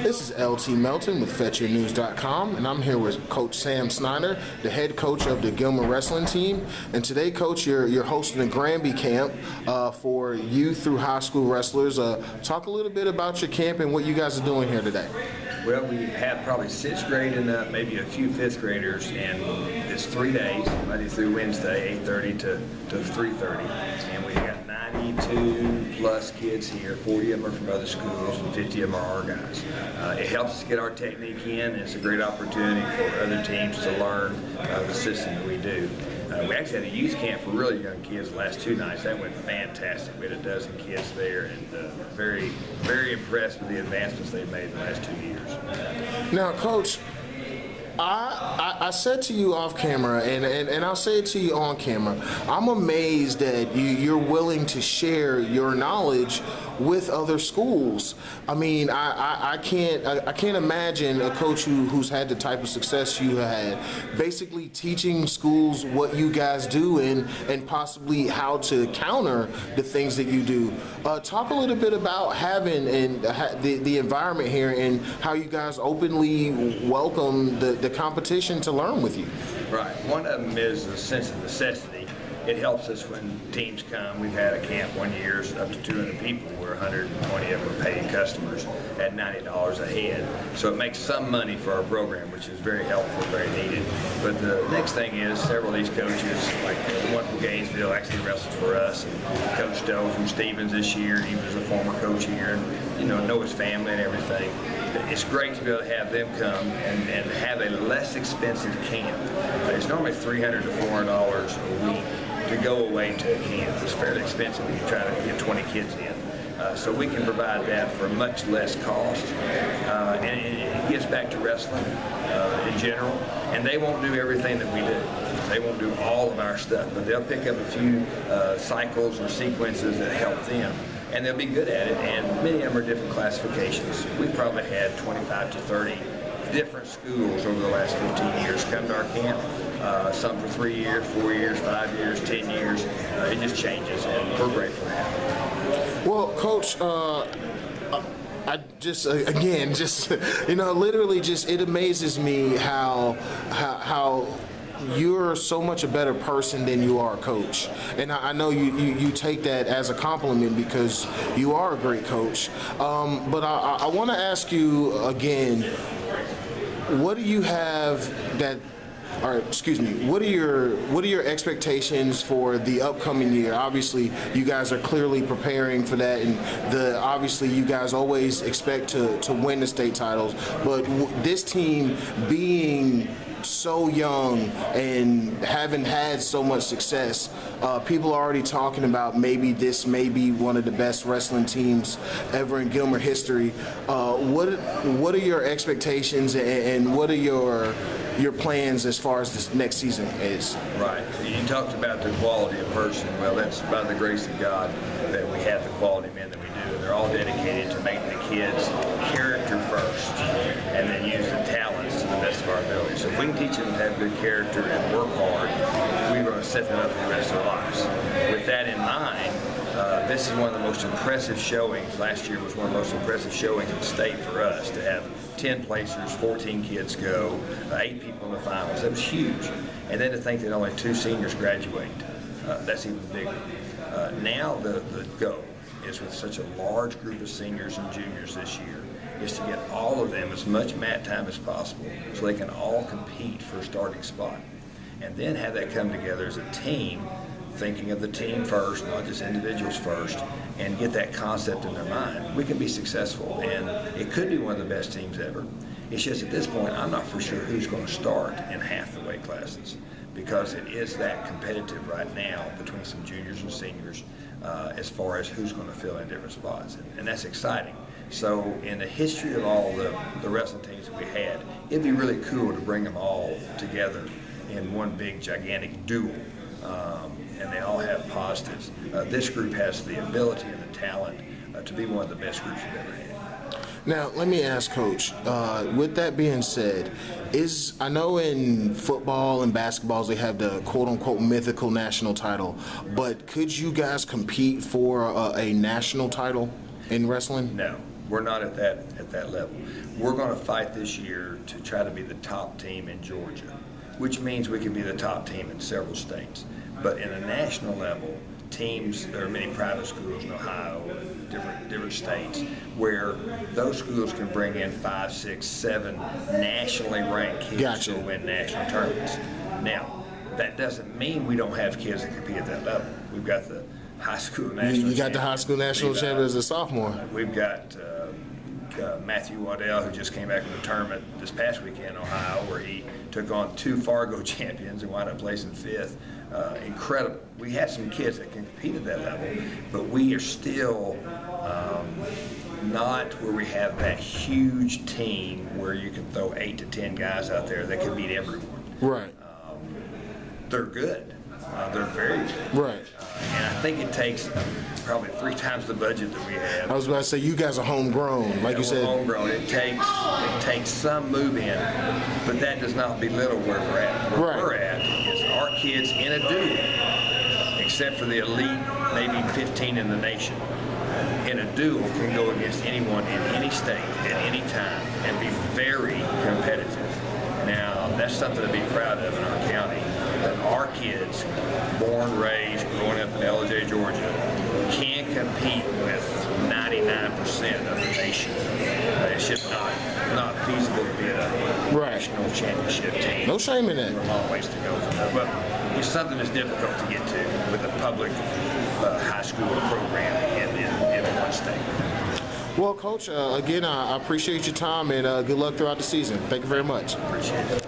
This is LT Melton with FetchYourNews.com, and I'm here with Coach Sam Snider, the head coach of the Gilmer wrestling team. And today, Coach, you're hosting a Gramby camp for youth through high school wrestlers. Talk a little bit about your camp and what you guys are doing here today. Well, we have probably 6th grade and maybe a few 5th graders, and it's 3 days, Monday through Wednesday, 8:30 to 3:30, and we got 92 plus kids here. 40 of them are from other schools, and 50 of them are our guys. It helps us get our technique in, and it's a great opportunity for other teams to learn the system that we do. We actually had a youth camp for really young kids the last 2 nights. That went fantastic. We had a dozen kids there, and very, very impressed with the advancements they've made in the last 2 years. Now, Coach, I said to you off camera, and I'll say it to you on camera, I'm amazed that you're willing to share your knowledge with other schools. I mean, I can't imagine a coach who's had the type of success you had, basically teaching schools what you guys do and possibly how to counter the things that you do. Talk a little bit about having the environment here and how you guys openly welcome the competition to learn with you. Right. One of them is a sense of necessity. It helps us when teams come. We've had a camp 1 year, up to 200 people, where 120 of them are paying customers at $90 a head. So it makes some money for our program, which is very helpful, very needed. But the next thing is several of these coaches, like the one from Gainesville, actually wrestles for us, and Coach Doe from Stevens this year. He was a former coach here, and know his family and everything. It's great to be able to have them come and have a less expensive camp. It's normally $300 to $400 a week to go away to a camp. It's fairly expensive when you try to get 20 kids in. So we can provide that for much less cost. And it gets back to wrestling in general. And they won't do everything that we do. They won't do all of our stuff, but they'll pick up a few cycles or sequences that help them. And they'll be good at it, and many of them are different classifications. We've probably had 25 to 30 different schools over the last 15 years come to our camp. Some for 3 years, 4 years, 5 years, 10 years. It just changes, and we're grateful to have it. Well, Coach, I just, again, literally it amazes me how you're so much a better person than you are a coach. And I know you take that as a compliment because you are a great coach. But I want to ask you again, what do you have that, or excuse me, what are your expectations for the upcoming year? Obviously, you guys are clearly preparing for that, and obviously you guys always expect to win the state titles. But this team being so young and haven't had so much success, people are already talking about maybe this may be one of the best wrestling teams ever in Gilmer history. What are your expectations and what are your plans as far as this next season is? Right. You talked about the quality of person. Well, that's by the grace of God that we have the quality men that we do. They're all dedicated to making the kids character first and then use the talents to the best of our ability. So if we can teach them to have good character and work hard, we're going to set them up for the rest of their lives. With that in mind, this is one of the most impressive showings. Last year was one of the most impressive showings in the state for us to have 10 placers, 14 kids go, 8 people in the finals. That was huge. And then to think that only 2 seniors graduate, that's even bigger. Now the goal is, with such a large group of seniors and juniors this year, is to get all of them as much mat time as possible so they can all compete for a starting spot. And then have that come together as a team, thinking of the team first, not just individuals first, and get that concept in their mind. We can be successful, and it could be one of the best teams ever. It's just at this point, I'm not for sure who's going to start in half the weight classes, because it is that competitive right now between some juniors and seniors as far as who's going to fill in different spots, and that's exciting. So in the history of all the wrestling teams that we had, it'd be really cool to bring them all together in one big gigantic duel. And they all have positives. This group has the ability and the talent to be one of the best groups we've ever had. Now, let me ask, Coach, with that being said, I know in football and basketballs they have the quote-unquote mythical national title, but could you guys compete for a national title in wrestling? No. We're not at that level. We're going to fight this year to try to be the top team in Georgia, which means we can be the top team in several states. But in a national level, teams, there are many private schools in Ohio and different states where those schools can bring in 5, 6, 7 nationally ranked kids Gotcha. who win national tournaments. Now, that doesn't mean we don't have kids that compete at that level. We've got the high school national You got the high school national champion as a sophomore. We've got Matthew Waddell, who just came back from the tournament this past weekend in Ohio, where he took on 2 Fargo champions and wound up placing 5th. Incredible. We have some kids that can compete at that level, but we are still not where we have that huge team where you can throw 8 to 10 guys out there that can beat everyone. Right. They're good. They're very good. Right. And I think it takes probably 3 times the budget that we have. I was about to say, you guys are homegrown, like you said. Homegrown. It takes some move in, but that does not belittle where we're at. Where we're at is our kids in a duel, except for the elite, maybe 15 in the nation, in a duel can go against anyone in any state at any time and be very competitive. Now, that's something to be proud of in our county, that our kids, born, raised, growing up in LJ, Georgia, can compete with 99% of the nation. It's just not feasible to be a national championship team. No shame in that. There's a long ways to go from that. But it's something that's difficult to get to with a public high school program in one state. Well, Coach, again, I appreciate your time and good luck throughout the season. Thank you very much. Appreciate it.